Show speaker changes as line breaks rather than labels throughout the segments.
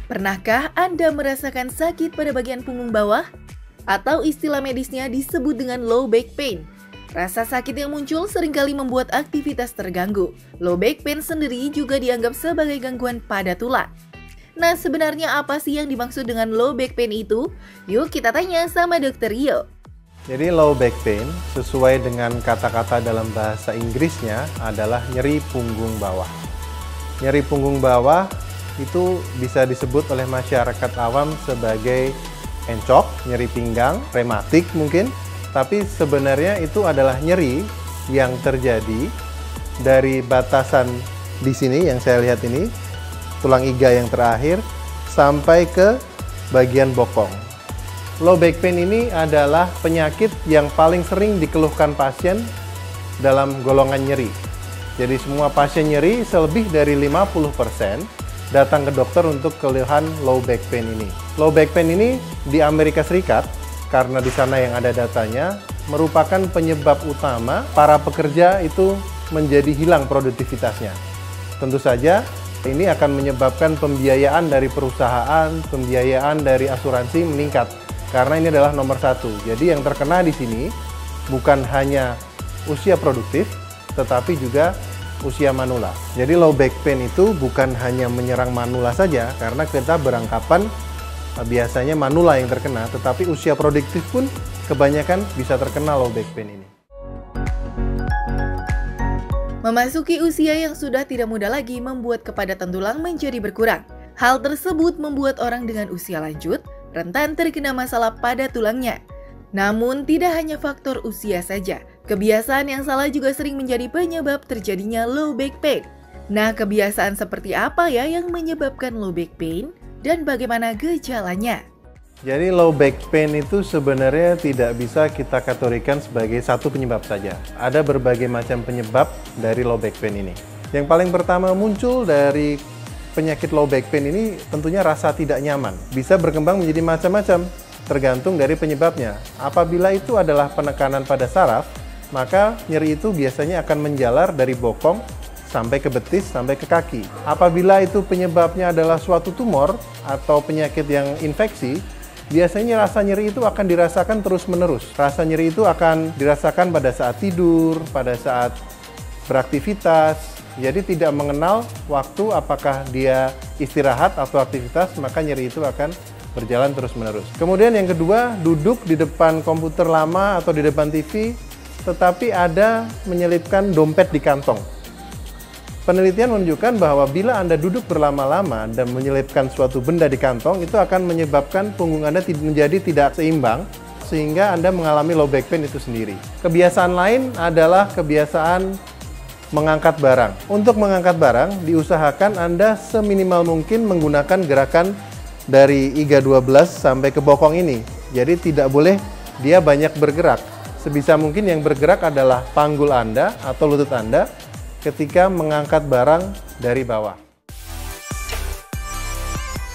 Pernahkah Anda merasakan sakit pada bagian punggung bawah? Atau istilah medisnya disebut dengan low back pain. Rasa sakit yang muncul seringkali membuat aktivitas terganggu. Low back pain sendiri juga dianggap sebagai gangguan pada tulang. Nah, sebenarnya apa sih yang dimaksud dengan low back pain itu? Yuk kita tanya sama Dr. Rio.
Jadi low back pain sesuai dengan kata-kata dalam bahasa Inggrisnya adalah nyeri punggung bawah. Nyeri punggung bawah itu bisa disebut oleh masyarakat awam sebagai encok, nyeri pinggang, rematik mungkin. Tapi sebenarnya itu adalah nyeri yang terjadi dari batasan di sini yang saya lihat ini, tulang iga yang terakhir, sampai ke bagian bokong. Low back pain ini adalah penyakit yang paling sering dikeluhkan pasien dalam golongan nyeri. Jadi semua pasien nyeri selebih dari 50% datang ke dokter untuk keluhan low back pain ini. Low back pain ini di Amerika Serikat, karena di sana yang ada datanya, merupakan penyebab utama para pekerja itu menjadi hilang produktivitasnya. Tentu saja ini akan menyebabkan pembiayaan dari perusahaan, pembiayaan dari asuransi meningkat. Karena ini adalah nomor satu. Jadi yang terkena di sini bukan hanya usia produktif, tetapi juga usia manula. Jadi low back pain itu bukan hanya menyerang manula saja, karena kita beranggapan biasanya manula yang terkena, tetapi usia produktif pun kebanyakan bisa terkena low back pain ini.
Memasuki usia yang sudah tidak muda lagi membuat kepadatan tulang menjadi berkurang. Hal tersebut membuat orang dengan usia lanjut rentan terkena masalah pada tulangnya. Namun tidak hanya faktor usia saja, kebiasaan yang salah juga sering menjadi penyebab terjadinya low back pain. Nah, kebiasaan seperti apa ya yang menyebabkan low back pain? Dan bagaimana gejalanya?
Jadi low back pain itu sebenarnya tidak bisa kita kategorikan sebagai satu penyebab saja. Ada berbagai macam penyebab dari low back pain ini. Yang paling pertama muncul dari penyakit low back pain ini tentunya rasa tidak nyaman. Bisa berkembang menjadi macam-macam, tergantung dari penyebabnya. Apabila itu adalah penekanan pada saraf, maka nyeri itu biasanya akan menjalar dari bokong sampai ke betis, sampai ke kaki. Apabila itu penyebabnya adalah suatu tumor atau penyakit yang infeksi, biasanya rasa nyeri itu akan dirasakan terus-menerus. Rasa nyeri itu akan dirasakan pada saat tidur, pada saat beraktivitas. Jadi tidak mengenal waktu apakah dia istirahat atau aktivitas, maka nyeri itu akan berjalan terus-menerus. Kemudian yang kedua, duduk di depan komputer lama atau di depan TV, tetapi ada menyelipkan dompet di kantong. Penelitian menunjukkan bahwa bila Anda duduk berlama-lama dan menyelipkan suatu benda di kantong, itu akan menyebabkan punggung Anda menjadi tidak seimbang, sehingga Anda mengalami low back pain itu sendiri. Kebiasaan lain adalah kebiasaan mengangkat barang. Untuk mengangkat barang, diusahakan Anda seminimal mungkin menggunakan gerakan dari iga 12 sampai ke bokong ini. Jadi tidak boleh dia banyak bergerak. Sebisa mungkin yang bergerak adalah panggul Anda atau lutut Anda ketika mengangkat barang dari bawah.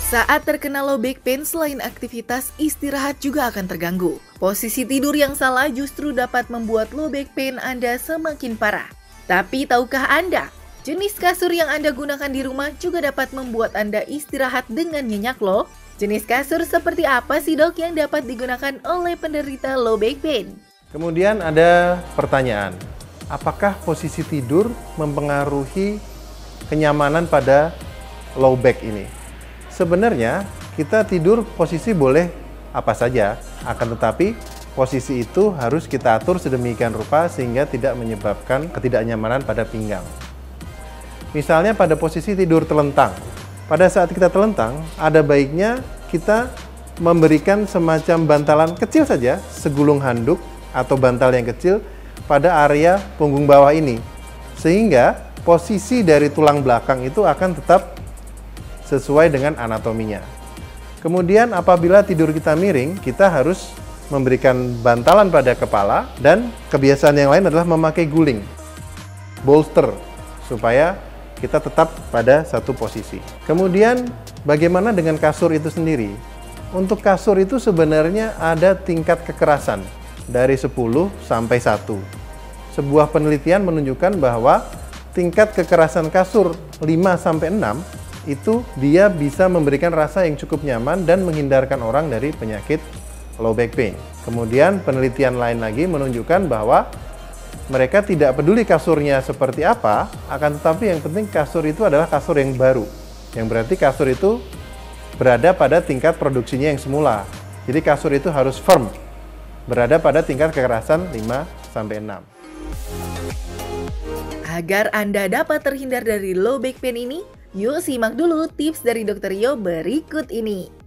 Saat terkena low back pain, selain aktivitas, istirahat juga akan terganggu. Posisi tidur yang salah justru dapat membuat low back pain Anda semakin parah. Tapi tahukah Anda, jenis kasur yang Anda gunakan di rumah juga dapat membuat Anda istirahat dengan nyenyak loh. Jenis kasur seperti apa sih dok yang dapat digunakan oleh penderita low back pain?
Kemudian ada pertanyaan. Apakah posisi tidur mempengaruhi kenyamanan pada low back ini? Sebenarnya kita tidur posisi boleh apa saja, akan tetapi posisi itu harus kita atur sedemikian rupa sehingga tidak menyebabkan ketidaknyamanan pada pinggang. Misalnya pada posisi tidur telentang. Pada saat kita telentang, ada baiknya kita memberikan semacam bantalan kecil saja, segulung handuk atau bantal yang kecil pada area punggung bawah ini, sehingga posisi dari tulang belakang itu akan tetap sesuai dengan anatominya. Kemudian apabila tidur kita miring, kita harus memberikan bantalan pada kepala, dan kebiasaan yang lain adalah memakai guling, bolster, supaya kita tetap pada satu posisi. Kemudian bagaimana dengan kasur itu sendiri? Untuk kasur itu sebenarnya ada tingkat kekerasan dari 10 sampai 1. Sebuah penelitian menunjukkan bahwa tingkat kekerasan kasur 5 sampai 6 itu dia bisa memberikan rasa yang cukup nyaman dan menghindarkan orang dari penyakit low back pain. Kemudian penelitian lain lagi menunjukkan bahwa mereka tidak peduli kasurnya seperti apa, akan tetapi yang penting kasur itu adalah kasur yang baru. Yang berarti kasur itu berada pada tingkat produksinya yang semula. Jadi kasur itu harus firm, berada pada tingkat kekerasan 5-6.
Agar Anda dapat terhindar dari low back pain ini, yuk simak dulu tips dari Dr. Rio berikut ini.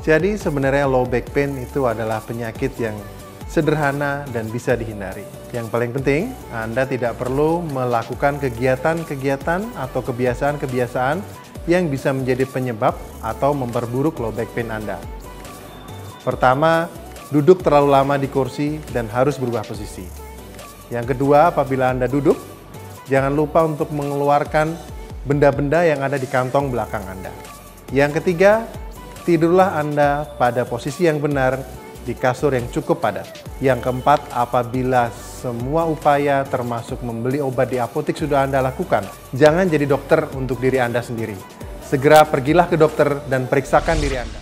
Jadi sebenarnya low back pain itu adalah penyakit yang sederhana dan bisa dihindari. Yang paling penting, Anda tidak perlu melakukan kegiatan-kegiatan atau kebiasaan-kebiasaan yang bisa menjadi penyebab atau memperburuk low back pain Anda. Pertama, duduk terlalu lama di kursi dan harus berubah posisi. Yang kedua, apabila Anda duduk, jangan lupa untuk mengeluarkan benda-benda yang ada di kantong belakang Anda. Yang ketiga, tidurlah Anda pada posisi yang benar di kasur yang cukup padat. Yang keempat, apabila semua upaya termasuk membeli obat di apotek sudah Anda lakukan, jangan jadi dokter untuk diri Anda sendiri. Segera pergilah ke dokter dan periksakan diri Anda.